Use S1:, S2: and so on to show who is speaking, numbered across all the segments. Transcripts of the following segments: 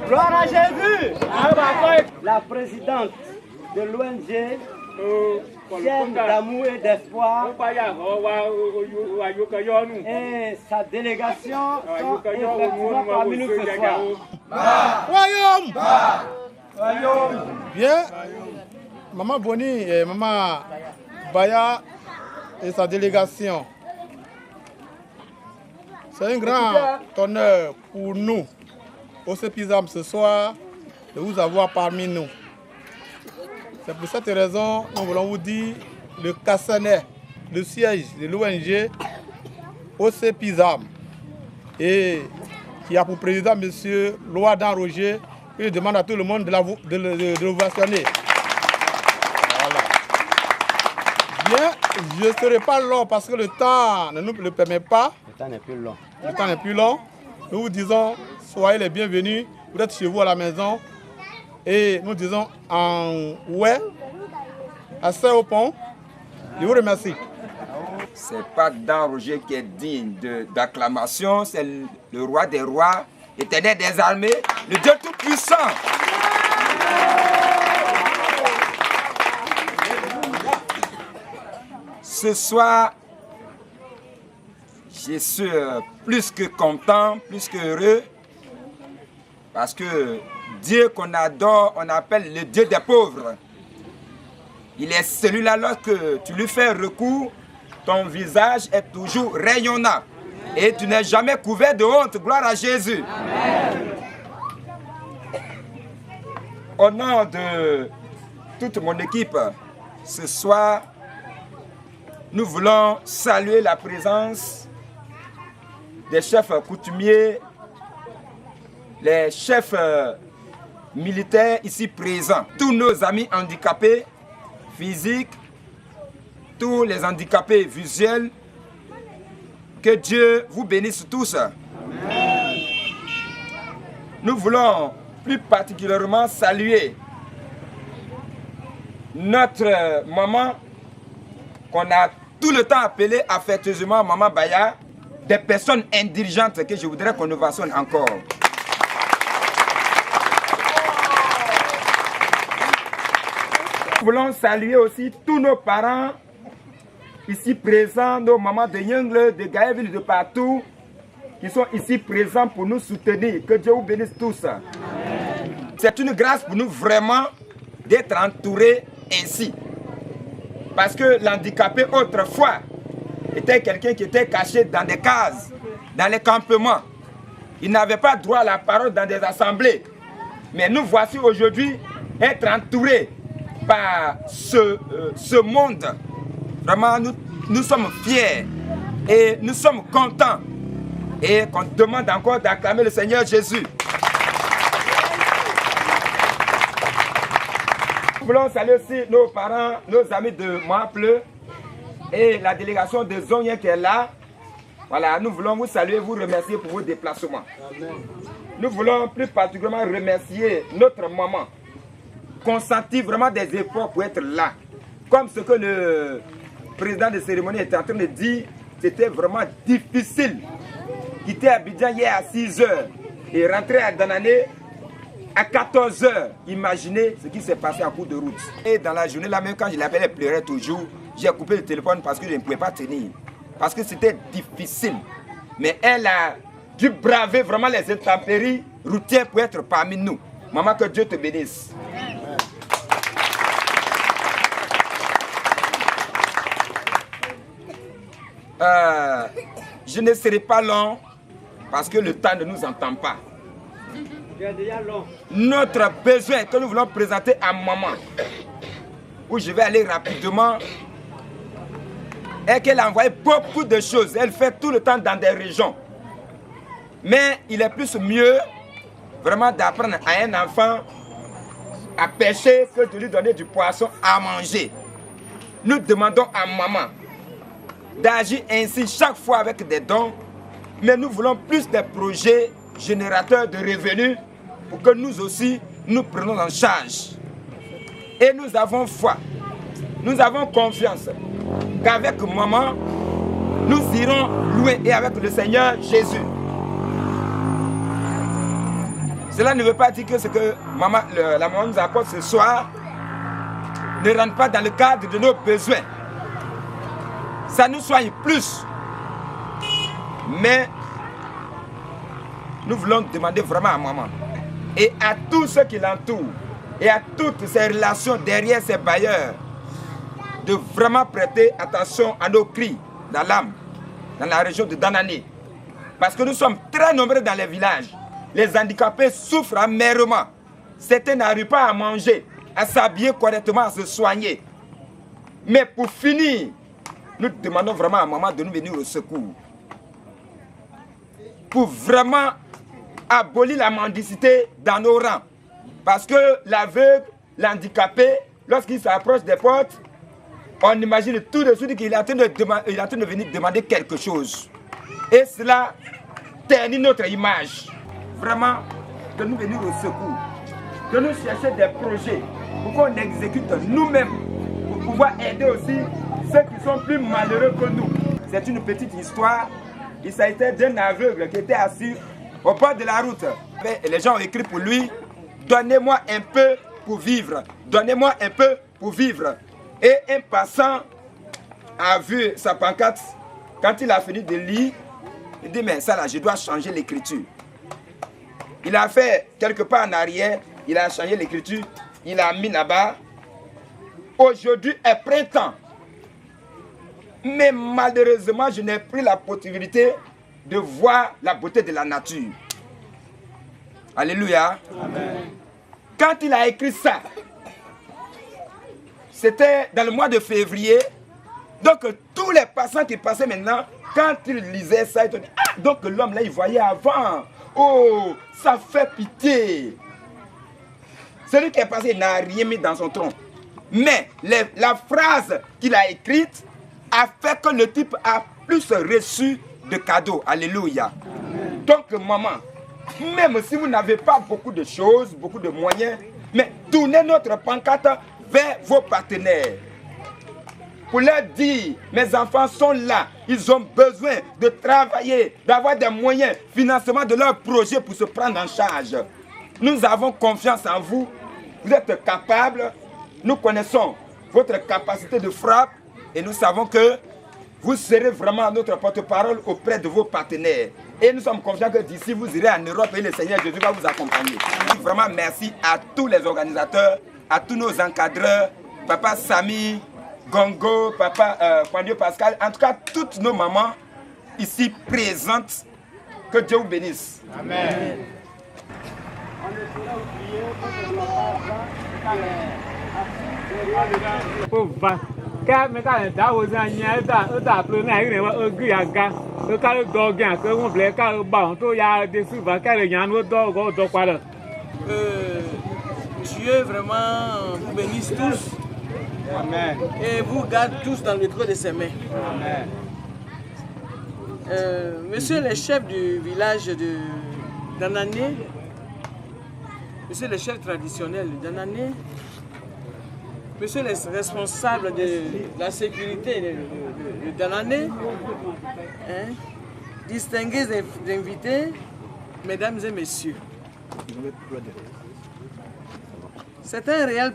S1: Gloire à Jésus. La présidente de l'ONG Chaîne d'amour et d'espoir et sa délégation sont effectivement parmi nous ce soir.
S2: Royaume. Bien, Maman Boni et Maman Baya et sa délégation. C'est un grand honneur pour nous, au CEPISAM ce soir, de vous avoir parmi nous. C'est pour cette raison que nous voulons vous dire le Cassanet, le siège de l'ONG au CEPISAM, et qui a pour président M. Loadan Roger, et je demande à tout le monde de l'ovationner. Voilà. Bien, je ne serai pas long parce que le temps ne nous le permet pas.
S1: Le temps n'est plus long.
S2: Le temps n'est plus long. Nous vous disons, soyez les bienvenus. Vous êtes chez vous à la maison. Et nous disons en ouais, assez au pont. Je vous remercie.
S3: C'est pas Dan Roger qui est digne d'acclamation, c'est le roi des rois, l'éternel des armées, le Dieu tout-puissant. Ce soir, je suis plus que content, plus que heureux, parce que Dieu qu'on adore, on appelle le Dieu des pauvres. Il est celui-là, lorsque tu lui fais recours, ton visage est toujours rayonnant. Et tu n'es jamais couvert de honte. Gloire à Jésus. Amen. Au nom de toute mon équipe, ce soir, nous voulons saluer la présence des chefs coutumiers, les chefs militaires ici présents, tous nos amis handicapés physiques, tous les handicapés visuels, que Dieu vous bénisse tous. Amen. Nous voulons plus particulièrement saluer notre maman, qu'on a tout le temps appelée affectueusement Maman Baya, des personnes indigentes que je voudrais qu'on ovationne encore. Nous voulons saluer aussi tous nos parents ici présents, nos mamans de Yengle, de Gaëville, de partout, qui sont ici présents pour nous soutenir. Que Dieu vous bénisse tous. C'est une grâce pour nous vraiment d'être entourés ainsi. Parce que l'handicapé autrefois était quelqu'un qui était caché dans des cases, dans les campements. Il n'avait pas droit à la parole dans des assemblées. Mais nous voici aujourd'hui être entourés par ce monde. Vraiment, nous sommes fiers et nous sommes contents. Et qu'on demande encore d'acclamer le Seigneur Jésus. Nous voulons saluer aussi nos parents, nos amis de Moapleu et la délégation de Zonien qui est là. Voilà, nous voulons vous saluer, vous remercier pour vos déplacements. Amen. Nous voulons plus particulièrement remercier notre maman, consentir vraiment des efforts pour être là. Comme ce que le président de cérémonie était en train de dire, c'était vraiment difficile. Quitter Abidjan hier à 6 h et rentrer à Danané à 14 h. Imaginez ce qui s'est passé en cours de route. Et dans la journée là, même quand je l'appelais, elle pleurait toujours. J'ai coupé le téléphone parce que je ne pouvais pas tenir. Parce que c'était difficile. Mais elle a dû braver vraiment les intempéries routières pour être parmi nous. Maman, que Dieu te bénisse. Je ne serai pas long parce que le temps ne nous entend pas. Notre besoin que nous voulons présenter à maman, où je vais aller rapidement, est qu'elle a envoyé beaucoup de choses. Elle fait tout le temps dans des régions. Mais il est plus mieux vraiment d'apprendre à un enfant à pêcher que de lui donner du poisson à manger. Nous demandons à maman d'agir ainsi chaque fois avec des dons, mais nous voulons plus de projets générateurs de revenus pour que nous aussi, nous prenons en charge. Et nous avons foi, nous avons confiance qu'avec maman, nous irons louer et avec le Seigneur Jésus. Cela ne veut pas dire que ce que la maman nous apporte ce soir ne rentre pas dans le cadre de nos besoins. Ça nous soigne plus. Mais nous voulons demander vraiment à maman et à tous ceux qui l'entourent et à toutes ces relations derrière ces bailleurs de vraiment prêter attention à nos cris dans l'âme, dans la région de Danane. Parce que nous sommes très nombreux dans les villages. Les handicapés souffrent amèrement. Certains n'arrivent pas à manger, à s'habiller correctement, à se soigner. Mais pour finir, nous demandons vraiment à maman de nous venir au secours. Pour vraiment abolir la mendicité dans nos rangs. Parce que l'aveugle, l'handicapé, lorsqu'il s'approche des portes, on imagine tout de suite qu'il est en train de venir demander quelque chose. Et cela ternit notre image. Vraiment, de nous venir au secours. De nous chercher des projets pour qu'on exécute nous-mêmes. Pour pouvoir aider aussi ceux qui sont plus malheureux que nous. C'est une petite histoire. Il s'agissait d'un aveugle qui était assis au bord de la route. Et les gens ont écrit pour lui, donnez-moi un peu pour vivre. Donnez-moi un peu pour vivre. Et un passant a vu sa pancarte. Quand il a fini de lire, il dit, mais ça là, je dois changer l'écriture. Il a fait quelque part en arrière, il a changé l'écriture, il a mis là-bas. Aujourd'hui est printemps. Mais malheureusement, je n'ai plus la possibilité de voir la beauté de la nature. Alléluia. Amen. Quand il a écrit ça, c'était dans le mois de février. Donc tous les passants qui passaient maintenant, quand ils lisaient ça, ils disaient, ah, donc l'homme là, il voyait avant. Oh, ça fait pitié. Celui qui est passé n'a rien mis dans son tronc. Mais la phrase qu'il a écrite a fait que le type a plus reçu de cadeaux. Alléluia. Amen. Donc maman, même si vous n'avez pas beaucoup de choses, beaucoup de moyens, mais tournez notre pancarte vers vos partenaires. Pour leur dire, mes enfants sont là, ils ont besoin de travailler, d'avoir des moyens, financement de leur projet pour se prendre en charge. Nous avons confiance en vous, vous êtes capables, nous connaissons votre capacité de frappe et nous savons que vous serez vraiment notre porte-parole auprès de vos partenaires. Et nous sommes confiants que d'ici vous irez en Europe et le Seigneur Jésus va vous accompagner. Vraiment merci à tous les organisateurs, à tous nos encadreurs, Papa Samy, Gongo, Papa Juan Pascal, en tout cas toutes nos mamans ici présentes. Que Dieu vous bénisse. Amen.
S4: Dieu vraiment vous bénisse tous. Amen. Et vous garde tous dans le creux de ses mains. Amen. Monsieur le chef du village de Danane, monsieur le chef traditionnel de Danane, monsieur le responsable de la sécurité de Danane, hein, distingués invités, mesdames et messieurs. C'est un réel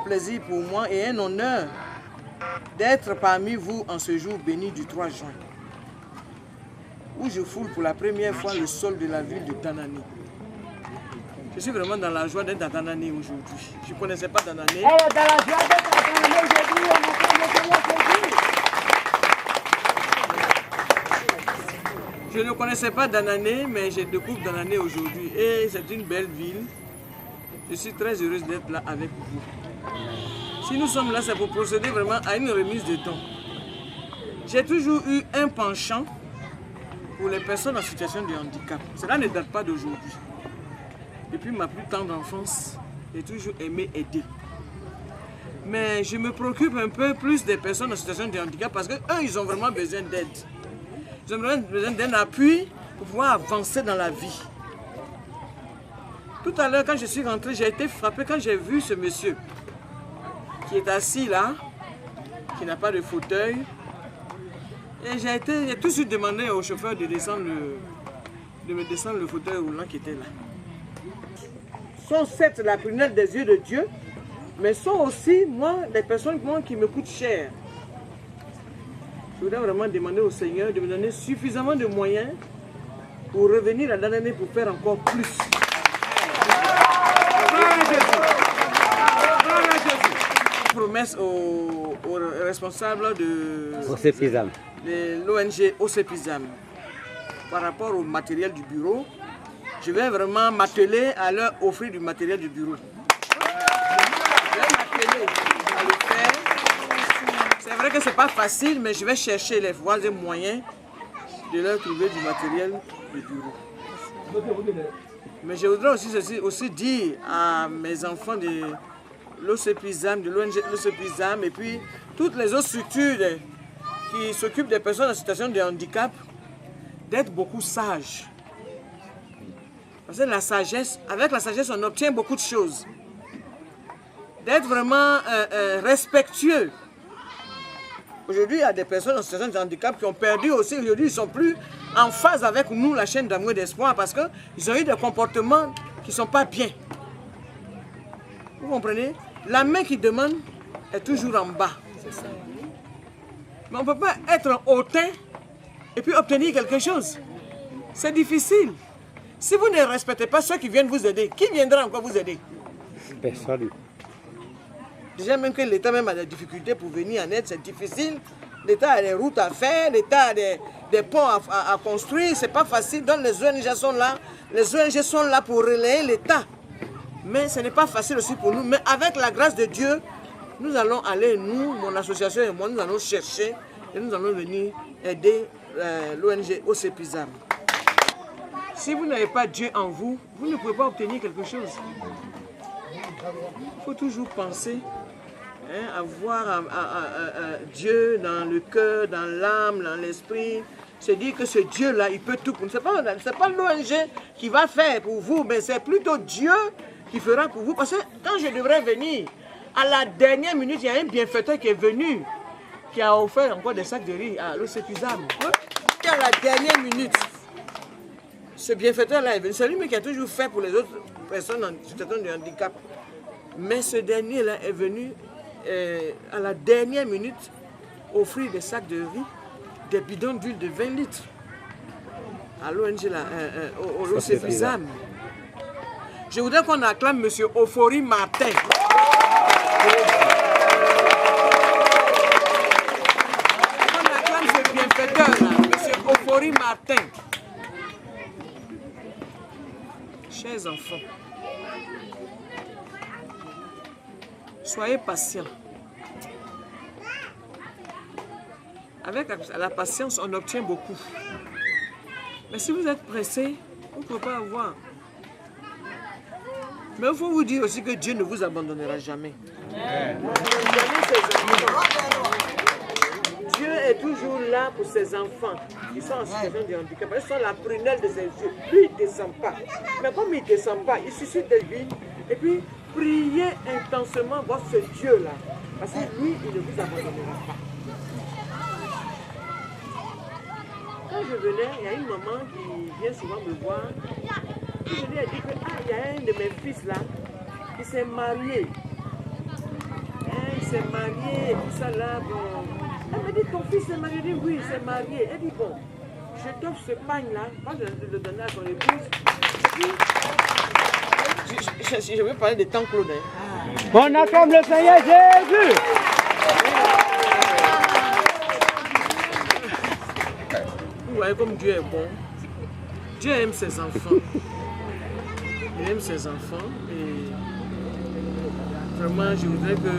S4: plaisir pour moi et un honneur d'être parmi vous en ce jour béni du 3 juin, où je foule pour la première fois le sol de la ville de Danane. Je suis vraiment dans la joie d'être à Danane aujourd'hui. Je ne connaissais pas Danane.
S1: Elle est dans la joie d'être à Danane aujourd'hui.
S4: Je ne connaissais pas Danane, mais je découvre Danane aujourd'hui. Et c'est une belle ville. Je suis très heureuse d'être là avec vous. Si nous sommes là, c'est pour procéder vraiment à une remise de dons. J'ai toujours eu un penchant pour les personnes en situation de handicap. Cela ne date pas d'aujourd'hui. Depuis ma plus tendre enfance, j'ai toujours aimé aider. Mais je me préoccupe un peu plus des personnes en situation de handicap parce qu'eux, ils ont vraiment besoin d'aide. Ils ont vraiment besoin d'un appui pour pouvoir avancer dans la vie. Tout à l'heure, quand je suis rentré, j'ai été frappé quand j'ai vu ce monsieur qui est assis là, qui n'a pas de fauteuil, Et j'ai tout de suite demandé au chauffeur de me descendre le fauteuil roulant qui était là. Sont certes la prunelle des yeux de Dieu, mais sont aussi, moi, des personnes qui me coûtent cher. Je voudrais vraiment demander au Seigneur de me donner suffisamment de moyens pour revenir la dernière année pour faire encore plus. Promesse aux responsables de l'ONG OCPISAM par rapport au matériel du bureau. Je vais vraiment m'atteler à leur offrir du matériel du bureau. Je vais m'atteler à le faire. C'est vrai que ce n'est pas facile, mais je vais chercher les voies et moyens de leur trouver du matériel du bureau. Mais je voudrais aussi dire à mes enfants de l'OCPISAM, de l'ONG l'OCPISAM, et puis toutes les autres structures qui s'occupent des personnes en situation de handicap, d'être beaucoup sages. Parce que la sagesse, avec la sagesse, on obtient beaucoup de choses. D'être vraiment respectueux. Aujourd'hui, il y a des personnes en situation de handicap qui ont perdu aussi. Aujourd'hui, ils ne sont plus en phase avec nous, la chaîne d'amour et d'espoir, parce qu'ils ont eu des comportements qui ne sont pas bien. Vous comprenez? La main qui demande est toujours en bas. Mais on ne peut pas être hautain et puis obtenir quelque chose. C'est difficile. Si vous ne respectez pas ceux qui viennent vous aider, qui viendra encore vous aider?
S1: Personne.
S4: Déjà même que l'État même a des difficultés pour venir en aide, c'est difficile. L'État a des routes à faire, l'État a des ponts à construire, c'est pas facile. Donc les ONG sont là. Les ONG sont là pour relayer l'État. Mais ce n'est pas facile aussi pour nous. Mais avec la grâce de Dieu, nous allons aller, nous, mon association et moi, nous allons chercher et nous allons venir aider l'ONG OCPISAM. Si vous n'avez pas Dieu en vous, vous ne pouvez pas obtenir quelque chose. Il faut toujours penser à voir Dieu dans le cœur, dans l'âme, dans l'esprit. Se dire que ce Dieu-là, il peut tout pour nous. Ce n'est pas l'ONG qui va faire pour vous, mais c'est plutôt Dieu qui fera pour vous. Parce que quand je devrais venir, à la dernière minute, il y a un bienfaiteur qui est venu, qui a offert encore des sacs de riz à l'OCPISAM. À la dernière minute, ce bienfaiteur-là est venu. C'est lui qui a toujours fait pour les autres personnes en situation de handicap. Mais ce dernier-là est venu à la dernière minute offrir des sacs de riz, des bidons d'huile de 20 litres à l'ONG, au l'OCPISAM. Je voudrais qu'on acclame M. Ofori Martin. On acclame ce bienfaiteur-là, M. Ofori Martin. Chers enfants, soyez patients. Avec la patience, on obtient beaucoup. Mais si vous êtes pressé, vous ne pouvez pas avoir. Mais il faut vous dire aussi que Dieu ne vous abandonnera jamais. Dieu est toujours là pour ses enfants qui sont en situation de handicap. Ils sont la prunelle de ses yeux. Lui, il ne descend pas. Mais comme il ne descend pas, il suscite des vies. Et puis, priez intensément voir ce Dieu-là. Parce que lui, il ne vous abandonnera pas. Quand je venais, il y a une maman qui vient souvent me voir. Je lui ai dit que il y a un de mes fils là qui s'est marié. Il s'est marié et tout ça là. Bon. Elle me dit, ton fils s'est marié? Je dis, oui, il s'est marié. Elle dit, bon, je t'offre ce pagne là, pas de le donner à ton épouse. Je veux parler de temps Claude.
S1: On acclame le Seigneur Jésus.
S4: Vous voyez comme Dieu est bon. Dieu aime ses enfants. Il aime ses enfants. Et vraiment, je voudrais que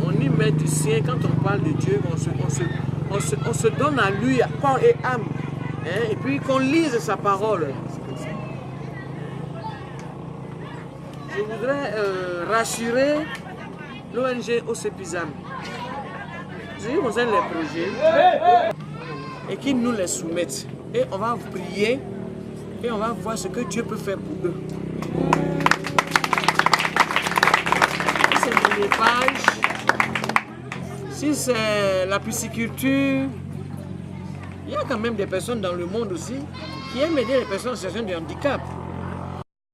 S4: on y mette du sien quand on parle de Dieu, on se donne à lui, à corps et âme. Hein, et puis qu'on lise sa parole. Je voudrais rassurer l'ONG OCPISAM. Je concerne les projets et qu'ils nous les soumettent. Et on va prier et on va voir ce que Dieu peut faire pour eux. C'est mon page. Si c'est la pisciculture, il y a quand même des personnes dans le monde aussi qui aiment aider les personnes en situation de handicap.